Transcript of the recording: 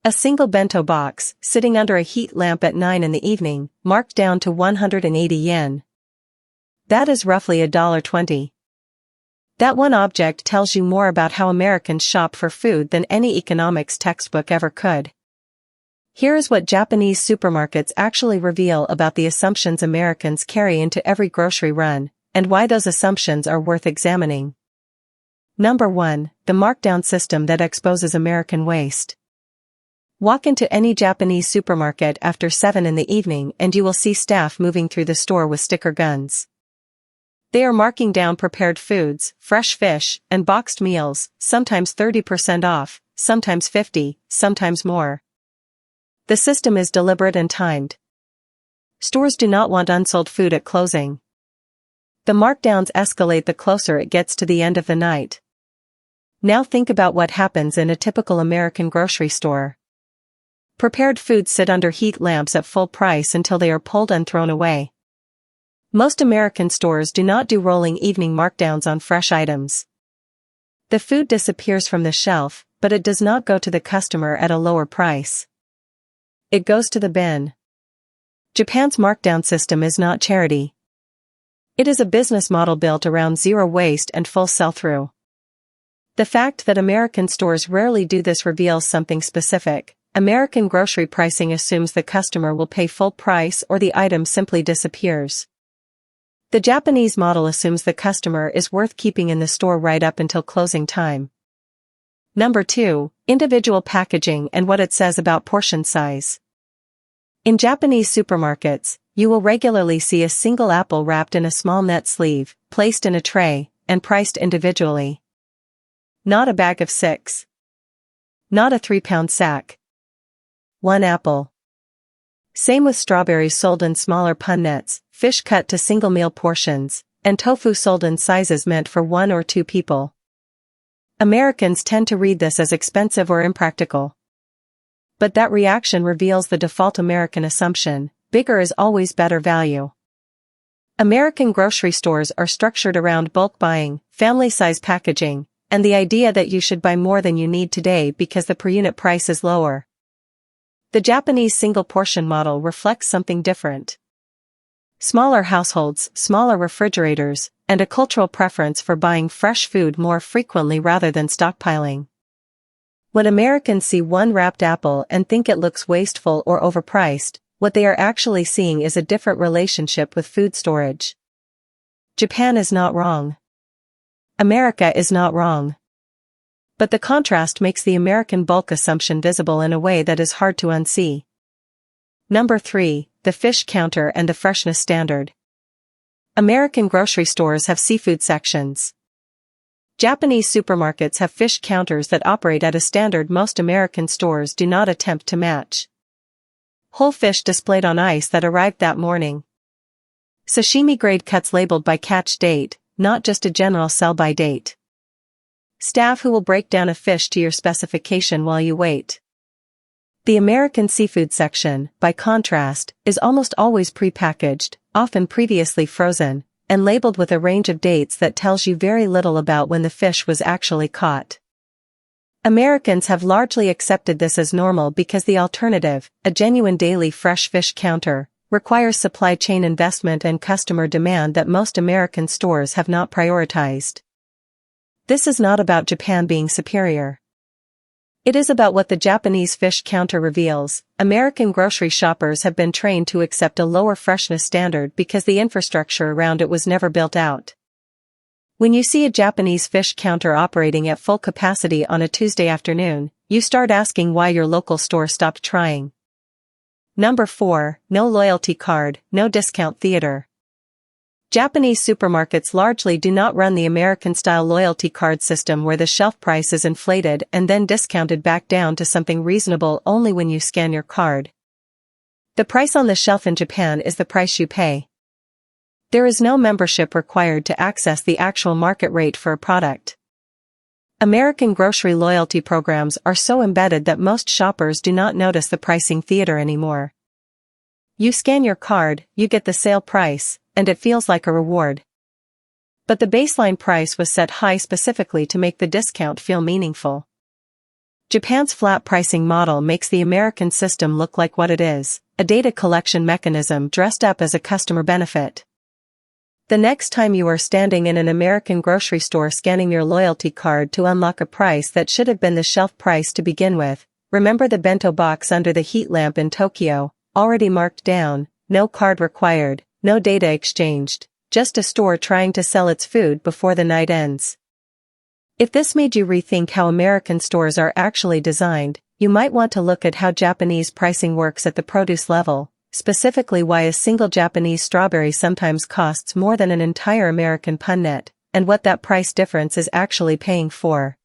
A single bento box, sitting under a heat lamp at 9 in the evening, marked down to 180 yen. That is roughly $1.20. That one object tells you more about how Americans shop for food than any economics textbook ever could. Here is what Japanese supermarkets actually reveal about the assumptions Americans carry into every grocery run, and why those assumptions are worth examining. Number 1, the markdown system that exposes American waste. Walk into any Japanese supermarket after 7 in the evening and you will see staff moving through the store with sticker guns. They are marking down prepared foods, fresh fish, and boxed meals, sometimes 30% off, sometimes 50%, sometimes more. The system is deliberate and timed. Stores do not want unsold food at closing. The markdowns escalate the closer it gets to the end of the night. Now think about what happens in a typical American grocery store. Prepared foods sit under heat lamps at full price until they are pulled and thrown away. Most American stores do not do rolling evening markdowns on fresh items. The food disappears from the shelf, but it does not go to the customer at a lower price. It goes to the bin. Japan's markdown system is not charity. It is a business model built around zero waste and full sell-through. The fact that American stores rarely do this reveals something specific. American grocery pricing assumes the customer will pay full price or the item simply disappears. The Japanese model assumes the customer is worth keeping in the store right up until closing time. Number 2, individual packaging and what it says about portion size. In Japanese supermarkets, you will regularly see a single apple wrapped in a small net sleeve, placed in a tray, and priced individually. Not a bag of 6. Not a 3-pound sack. 1 apple. Same with strawberries sold in smaller punnets, fish cut to single meal portions, and tofu sold in sizes meant for 1 or 2 people. Americans tend to read this as expensive or impractical. But that reaction reveals the default American assumption: bigger is always better value. American grocery stores are structured around bulk buying, family-size packaging, and the idea that you should buy more than you need today because the per-unit price is lower. The Japanese single-portion model reflects something different. Smaller households, smaller refrigerators, and a cultural preference for buying fresh food more frequently rather than stockpiling. When Americans see one wrapped apple and think it looks wasteful or overpriced, what they are actually seeing is a different relationship with food storage. Japan is not wrong. America is not wrong. But the contrast makes the American bulk assumption visible in a way that is hard to unsee. Number 3, the fish counter and the freshness standard. American grocery stores have seafood sections. Japanese supermarkets have fish counters that operate at a standard most American stores do not attempt to match. Whole fish displayed on ice that arrived that morning. Sashimi-grade cuts labeled by catch date, not just a general sell-by date. Staff who will break down a fish to your specification while you wait. The American seafood section, by contrast, is almost always pre-packaged, often previously frozen, and labeled with a range of dates that tells you very little about when the fish was actually caught. Americans have largely accepted this as normal because the alternative, a genuine daily fresh fish counter, requires supply chain investment and customer demand that most American stores have not prioritized. This is not about Japan being superior. It is about what the Japanese fish counter reveals. American grocery shoppers have been trained to accept a lower freshness standard because the infrastructure around it was never built out. When you see a Japanese fish counter operating at full capacity on a Tuesday afternoon, you start asking why your local store stopped trying. Number 4, no loyalty card, no discount theater. Japanese supermarkets largely do not run the American-style loyalty card system where the shelf price is inflated and then discounted back down to something reasonable only when you scan your card. The price on the shelf in Japan is the price you pay. There is no membership required to access the actual market rate for a product. American grocery loyalty programs are so embedded that most shoppers do not notice the pricing theater anymore. You scan your card, you get the sale price, and it feels like a reward. But the baseline price was set high specifically to make the discount feel meaningful. Japan's flat pricing model makes the American system look like what it is, a data collection mechanism dressed up as a customer benefit. The next time you are standing in an American grocery store scanning your loyalty card to unlock a price that should have been the shelf price to begin with, remember the bento box under the heat lamp in Tokyo, already marked down, no card required, no data exchanged, just a store trying to sell its food before the night ends. If this made you rethink how American stores are actually designed, you might want to look at how Japanese pricing works at the produce level, specifically why a single Japanese strawberry sometimes costs more than an entire American punnet, and what that price difference is actually paying for.